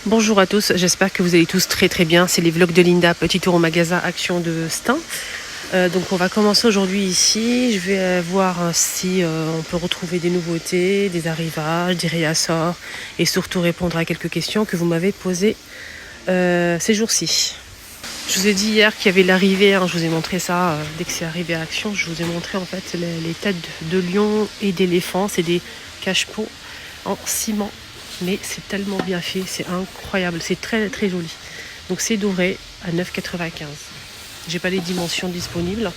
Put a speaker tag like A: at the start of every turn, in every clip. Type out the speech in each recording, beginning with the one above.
A: Bonjour à tous, j'espère que vous allez tous très très bien. C'est les vlogs de Linda, petit tour au magasin Action de Stein. Donc on va commencer aujourd'hui ici. Je vais voir si on peut retrouver des nouveautés, des arrivages, des réassorts et surtout répondre à quelques questions que vous m'avez posées ces jours-ci. Je vous ai dit hier qu'il y avait l'arrivée, je vous ai montré ça dès que c'est arrivé à Action. Je vous ai montré en fait les têtes de lion et d'éléphant. C'est des cache-pots en ciment. Mais c'est tellement bien fait, c'est incroyable, c'est très très joli. Donc c'est doré à 9,95. J'ai pas les dimensions disponibles,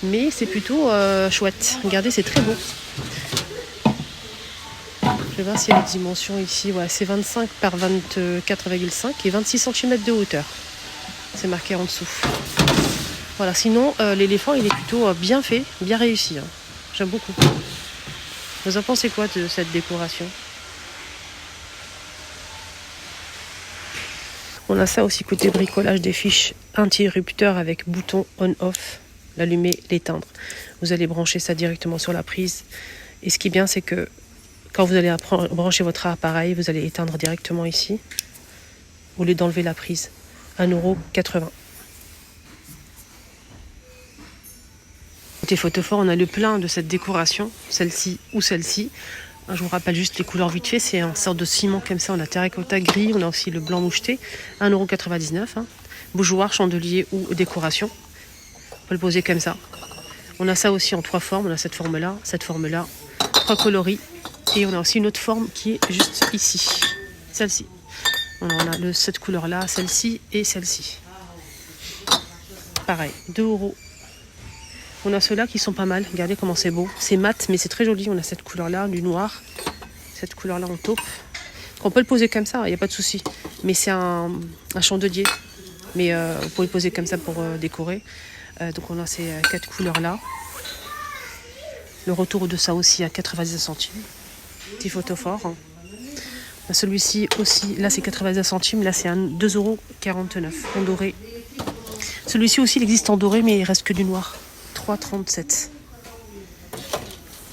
A: mais c'est plutôt chouette. Regardez, c'est très beau. Je vais voir s'il y a les dimensions ici. Ouais, c'est 25 par 24,5 et 26 cm de hauteur. C'est marqué en dessous. Voilà, sinon l'éléphant il est plutôt bien fait, bien réussi. J'aime beaucoup. Vous en pensez quoi de cette décoration ? On a ça aussi côté bricolage, des fiches interrupteurs avec bouton on-off, l'allumer, l'éteindre. Vous allez brancher ça directement sur la prise. Et ce qui est bien, c'est que quand vous allez brancher votre appareil, vous allez éteindre directement ici, au lieu d'enlever la prise. 1,80 €. Côté photophore, on a le plein de cette décoration, celle-ci ou celle-ci. Je vous rappelle juste les couleurs vite fait, c'est en sorte de ciment comme ça, on a terracotta gris, on a aussi le blanc moucheté, 1,99 €. Bougeoir, chandelier ou décoration. On peut le poser comme ça. On a ça aussi en 3 formes, on a cette forme-là, 3 coloris. Et on a aussi une autre forme qui est juste ici, celle-ci. On a cette couleur-là, celle-ci et celle-ci. Pareil, 2 €. On a ceux-là qui sont pas mal, regardez comment c'est beau. C'est mat, mais c'est très joli. On a cette couleur-là, du noir. Cette couleur-là en taupe. On peut le poser comme ça, il n'y a pas de souci. Mais c'est un chandelier. Mais vous pouvez le poser comme ça pour décorer. Donc on a ces 4 couleurs-là. Le retour de ça aussi à 90 centimes. Petit photophore. On a celui-ci aussi, là c'est 90 centimes, là c'est 2,49 € en doré. Celui-ci aussi il existe en doré, mais il reste que du noir. 3,37 €.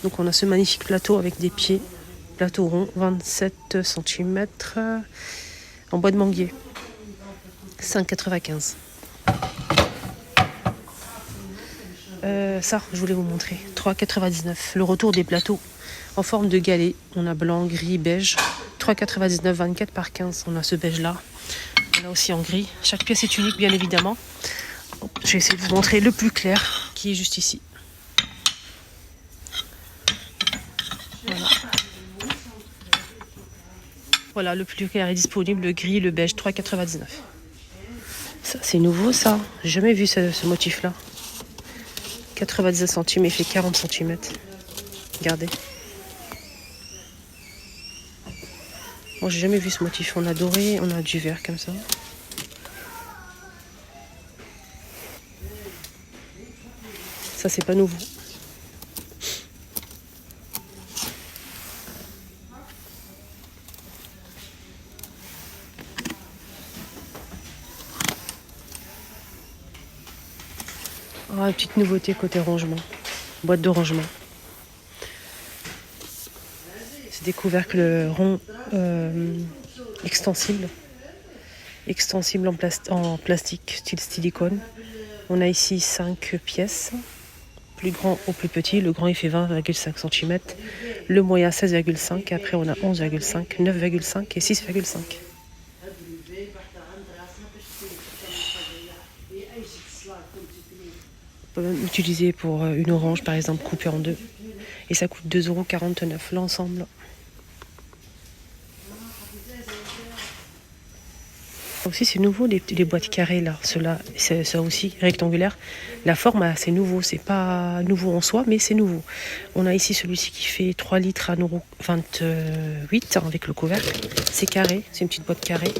A: Donc on a ce magnifique plateau avec des pieds, plateau rond, 27 cm, en bois de manguier, 5,95 €. Ça, je voulais vous montrer, 3,99 €. Le retour des plateaux en forme de galet. On a blanc, gris, beige, 3,99 €, 24 par 15. On a ce beige-là. On a aussi en gris. Chaque pièce est unique, bien évidemment. Je vais essayer de vous montrer le plus clair, qui est juste ici. Voilà, le plus clair est disponible, le gris, le beige, 3,99 €. Ça, c'est nouveau, ça. J'ai jamais vu ce motif-là. 90 centimes et fait 40 cm. Regardez. Bon, j'ai jamais vu ce motif. On a doré, on a du vert comme ça. Ça, c'est pas nouveau. Une petite nouveauté côté rangement. Boîte de rangement. C'est des couvercles ronds extensibles. Extensibles en plastique, style silicone. On a ici 5 pièces. Plus grand au plus petit. Le grand, il fait 20,5 cm. Le moyen, 16,5. Après, on a 11,5, 9,5 et 6,5. On peut même utiliser pour une orange, par exemple, coupée en deux. Et ça coûte 2,49 € l'ensemble. Aussi, c'est nouveau les boîtes carrées là. Ceux-là, c'est ça aussi rectangulaire. La forme, c'est nouveau. C'est pas nouveau en soi, mais c'est nouveau. On a ici celui-ci qui fait 3 litres à 1,28 € avec le couvercle. C'est carré, c'est une petite boîte carrée.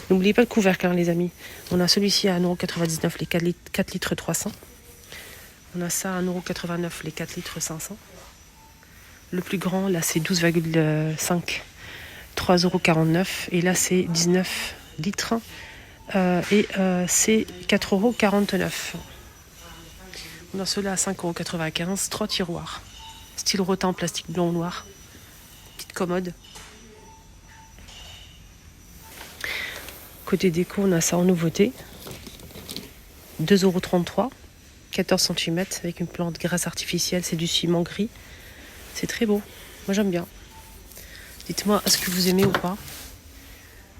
A: N'oubliez pas le couvercle, les amis. On a celui-ci à 1,99 € les 4 litres 300. On a ça à 1,89 € les 4 litres 500. Le plus grand, là, c'est 12,5, 3,49 €. Et là, c'est 19 litres. C'est 4,49 €. On a ceux-là à 5,95 €, 3 tiroirs. Style rotin en plastique blanc ou noir. Petite commode. Côté déco, on a ça en nouveauté. 2,33 €, 14 cm avec une plante grasse artificielle. C'est du ciment gris. C'est très beau. Moi, j'aime bien. Dites-moi, est-ce que vous aimez ou pas?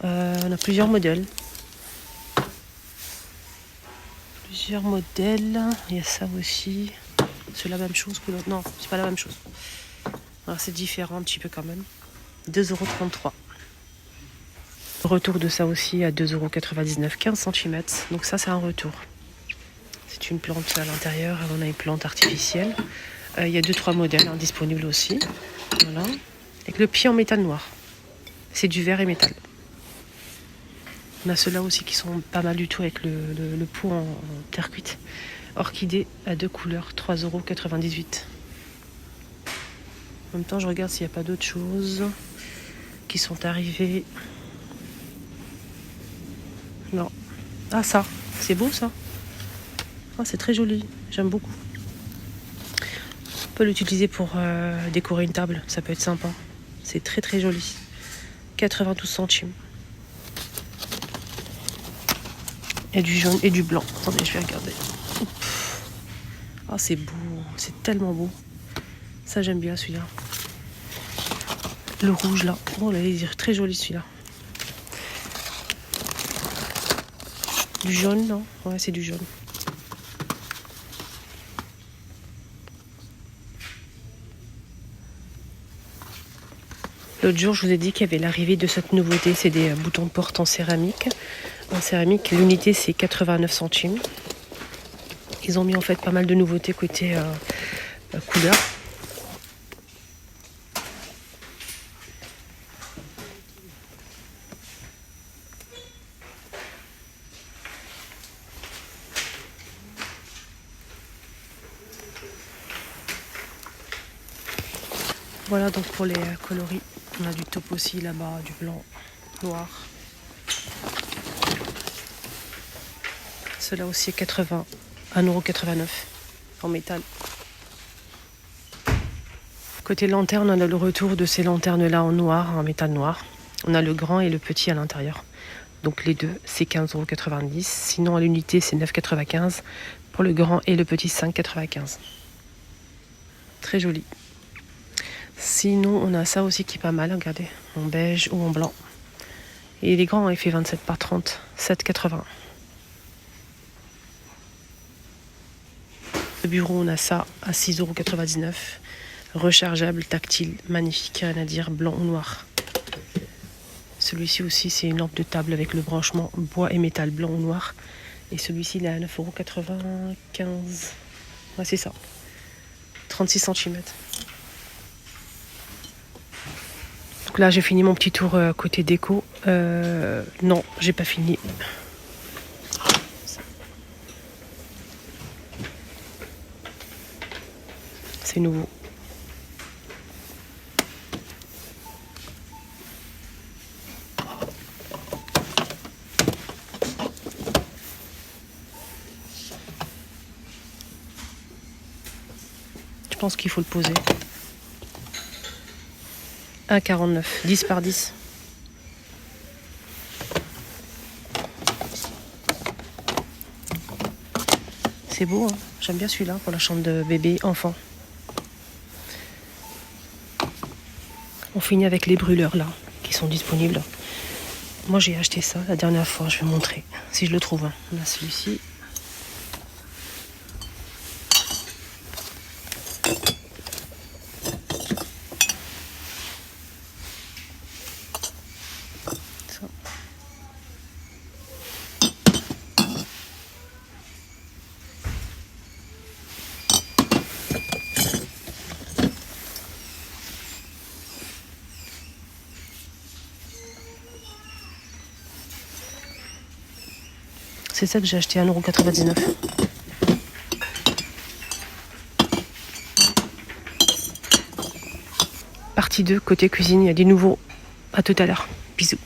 A: On a plusieurs modèles. Il y a ça aussi. C'est la même chose que l'autre. Non, c'est pas la même chose. Alors, c'est différent un petit peu quand même. 2,33 €. Retour de ça aussi à 2,99 €, 15 cm. Donc ça, c'est un retour. C'est une plante à l'intérieur. On a une plante artificielle. Il y a 2-3 modèles disponibles aussi. Voilà. Avec le pied en métal noir. C'est du verre et métal. On a ceux-là aussi qui sont pas mal du tout avec le pot en terre cuite. Orchidée à 2 couleurs, 3,98 €. En même temps, je regarde s'il n'y a pas d'autres choses qui sont arrivées. Non. Ah, ça, c'est beau ça. Ah, c'est très joli, j'aime beaucoup. On peut l'utiliser pour décorer une table, ça peut être sympa. C'est très très joli. 92 centimes. Il y a du jaune et du blanc. Attendez, je vais regarder. Ah, c'est beau, c'est tellement beau. Ça, j'aime bien celui-là. Le rouge là. Oh là, il est très joli celui-là. Du jaune, non? Ouais, c'est du jaune. L'autre jour, je vous ai dit qu'il y avait l'arrivée de cette nouveauté. C'est des boutons de porte en céramique. En céramique, l'unité, c'est 89 centimes. Ils ont mis en fait pas mal de nouveautés côté couleur. Voilà donc pour les coloris. On a du taupe aussi là-bas, du blanc, noir. Cela aussi est 1,89 € en métal. Côté lanterne, on a le retour de ces lanternes-là en noir, en métal noir. On a le grand et le petit à l'intérieur. Donc les deux, c'est 15,90 €. Sinon, à l'unité, c'est 9,95 € pour le grand et le petit, 5,95 €. Très joli. Sinon, on a ça aussi qui est pas mal, regardez, en beige ou en blanc. Et il est grand, il fait 27 par 30, 7,80 €. Le bureau, on a ça à 6,99 €. Rechargeable, tactile, magnifique, rien à dire, blanc ou noir. Celui-ci aussi, c'est une lampe de table avec le branchement bois et métal, blanc ou noir. Et celui-ci, il est à 9,95 €. Ouais, c'est ça. 36 cm. Donc là, j'ai fini mon petit tour côté déco. Non, j'ai pas fini. C'est nouveau. Je pense qu'il faut le poser. 1,49 €, 10 par 10. C'est beau, hein. J'aime bien celui-là pour la chambre de bébé, enfant. On finit avec les brûleurs là, qui sont disponibles. Moi j'ai acheté ça la dernière fois, je vais montrer si je le trouve. Hein. On a celui-ci. C'est ça que j'ai acheté à 1,99 €. Partie 2, côté cuisine, il y a des nouveaux. À tout à l'heure. Bisous.